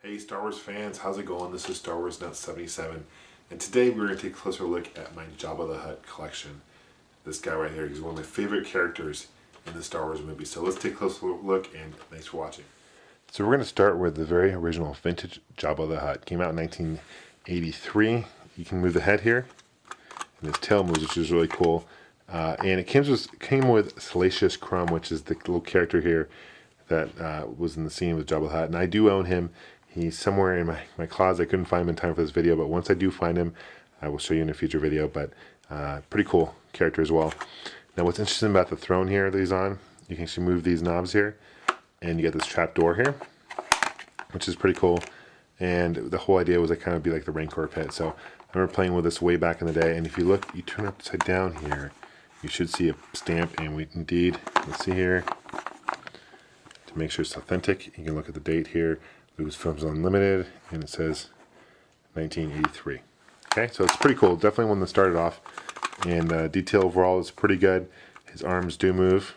Hey Star Wars fans, how's it going? This is Star Wars Nut 77, and today we're going to take a closer look at my Jabba the Hutt collection. This guy right here, he's one of my favorite characters in the Star Wars movie. So let's take a closer look, and thanks for watching. So we're going to start with the very original vintage Jabba the Hutt. Came out in 1983. You can move the head here, and his tail moves, which is really cool. And it came with Salacious Crumb, which is the little character here that was in the scene with Jabba the Hutt. And I do own him. He's somewhere in my closet. I couldn't find him in time for this video, but once I do find him, I will show you in a future video. But pretty cool character as well. Now what's interesting about the throne here that he's on, you can actually move these knobs here, and you get this trap door here, which is pretty cool. And the whole idea was to kind of be like the Rancor pit. So I remember playing with this way back in the day, and if you look, you turn it upside down here, you should see a stamp, and we indeed, let's see here, to make sure it's authentic, you can look at the date here. Lucasfilms Unlimited, and it says 1983. Okay, so it's pretty cool. Definitely one that started off, and detail overall is pretty good. His arms do move,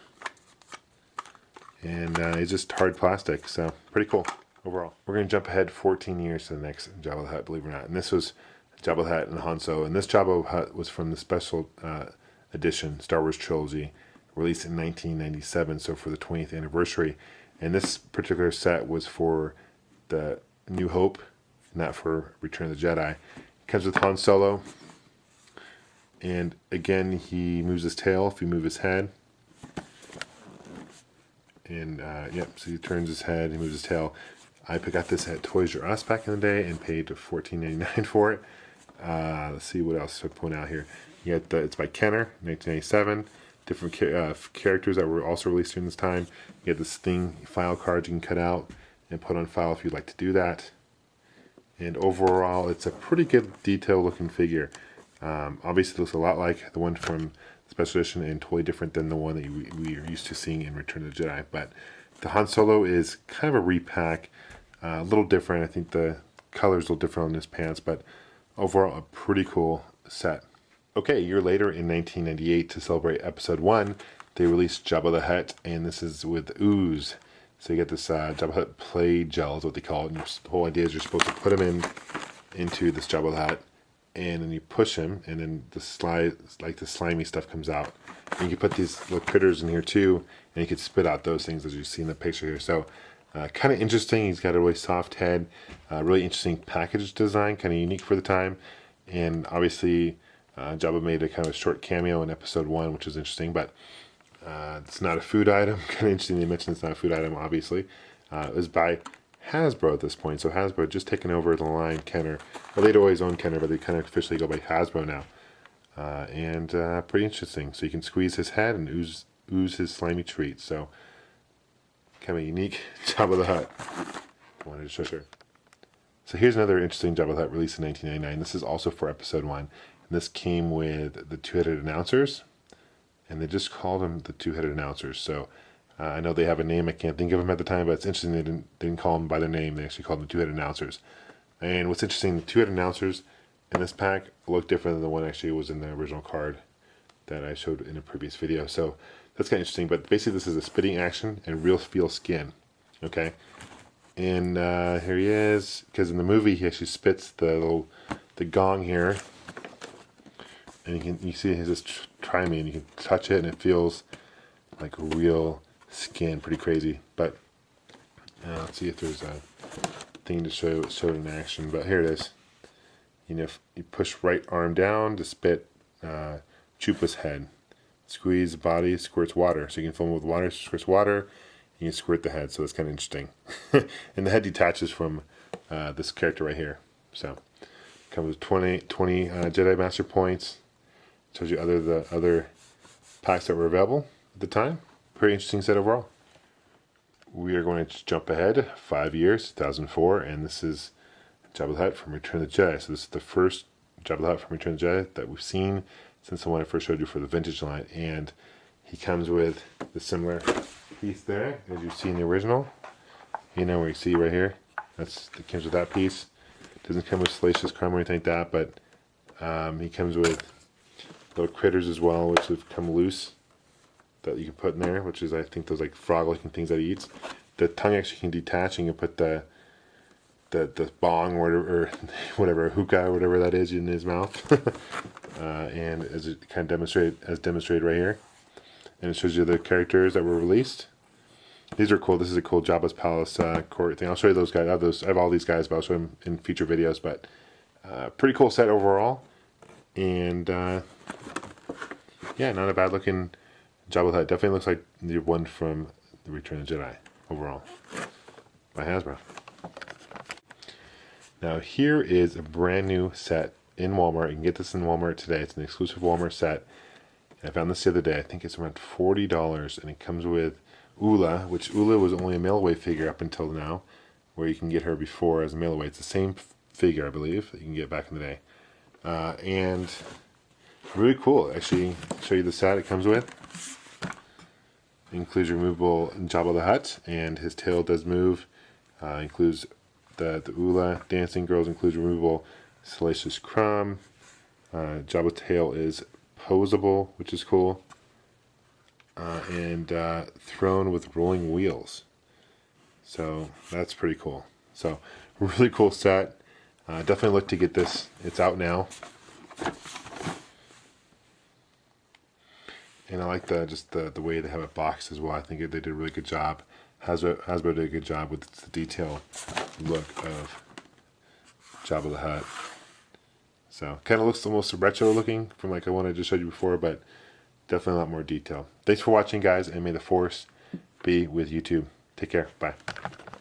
and it's just hard plastic, so pretty cool overall. We're going to jump ahead 14 years to the next Jabba the Hutt, believe it or not, and this was Jabba the Hutt and Han Solo, and this Jabba the Hutt was from the special edition Star Wars trilogy, released in 1997, so for the 20th anniversary, and this particular set was for the New Hope, not for Return of the Jedi. It comes with Han Solo, and again he moves his tail if you move his head, and yep, so he turns his head, he moves his tail. I got this at Toys R Us back in the day and paid $14.99 for it. Let's see what else to point out here. You got it's by Kenner, 1997. Different characters that were also released during this time. You get this thing, file cards you can cut out and put on file if you'd like to do that. And overall, it's a pretty good detail looking figure. Obviously, it looks a lot like the one from Special Edition and totally different than the one that we are used to seeing in Return of the Jedi. But the Han Solo is kind of a repack, a little different. I think the color's a little different on his pants, but overall, a pretty cool set. Okay, a year later in 1998, to celebrate Episode 1, they released Jabba the Hutt, and this is with ooze. So you get this Jabba the Hutt play gel is what they call it. And the whole idea is you're supposed to put him into this Jabba the Hutt, and then you push him, and then the slimy stuff comes out. And you can put these little critters in here too, and you can spit out those things as you see in the picture here. So kind of interesting. He's got a really soft head, really interesting package design, kind of unique for the time. And obviously, Jabba made a kind of a short cameo in Episode 1, which is interesting, but it's not a food item. Kind of interesting they mentioned it's not a food item, obviously. It was by Hasbro at this point, so Hasbro just taken over the line Kenner. Well, they'd always owned Kenner, but they kind of officially go by Hasbro now. And pretty interesting. So you can squeeze his head and ooze his slimy treat. So kind of a unique Jabba the Hutt. Wanted to show you. So here's another interesting Jabba the Hutt released in 1999. This is also for Episode 1. And this came with the two-headed announcers. And they just called them the two-headed announcers. So I know they have a name. I can't think of them at the time, but it's interesting they didn't call them by their name. They actually called them the two-headed announcers. And what's interesting, the two-headed announcers in this pack look different than the one actually was in the original card that I showed in a previous video. So that's kind of interesting. But basically, this is a spitting action and real feel skin. Okay. And here he is, because in the movie he actually spits the gong here. And you see he just try me, and you can touch it, and it feels like real skin, pretty crazy. But let's see if there's a thing to show it in action. But here it is. You know, you push right arm down to spit Chupa's head. Squeeze body, squirts water. So you can fill him with water, squirts water, and you can squirt the head. So it's kind of interesting. And the head detaches from this character right here. So comes with 20 Jedi Master points. Shows you the other packs that were available at the time. Pretty interesting set overall. We are going to jump ahead 5 years, 2004, and this is Jabba the Hutt from Return of the Jedi. So this is the first Jabba the Hutt from Return of the Jedi that we've seen since the one I first showed you for the vintage line. And he comes with the similar piece there, as you see in the original. You know where you see right here. It comes with that piece. Doesn't come with Salacious Crumb or anything like that, but he comes with little critters as well, which have come loose that you can put in there, which is, I think, those like frog looking things that he eats. The tongue actually can detach, and you can put the the bong or whatever, hookah or whatever that is in his mouth. And as it kind of demonstrated right here. And it shows you the characters that were released. These are cool. This is a cool Jabba's Palace court thing. I'll show you those guys. I have all these guys, but I'll show them in future videos. But pretty cool set overall. And yeah, not a bad looking Jabba the Hutt. Definitely looks like the one from the Return of the Jedi overall by Hasbro. Now here is a brand new set in Walmart. You can get this in Walmart today. It's an exclusive Walmart set. I found this the other day. I think it's around $40, and it comes with Ula, which Ula was only a mail-away figure up until now, where you can get her before as a mail-away. It's the same figure, I believe, that you can get back in the day. And really cool. Actually, show you the set it comes with. It includes removable Jabba the Hutt, and his tail does move. Includes the Ula dancing girls, includes removable Salacious Crumb. Jabba's tail is posable, which is cool. And throne with rolling wheels. So that's pretty cool. So really cool set. Definitely look to get this. It's out now. And I like the way they have it boxed as well. I think they did a really good job. Hasbro did a good job with the detail look of Jabba the Hutt. So kind of looks almost retro looking from like the one I just showed you before, but definitely a lot more detail. Thanks for watching, guys, and may the Force be with you too. Take care. Bye.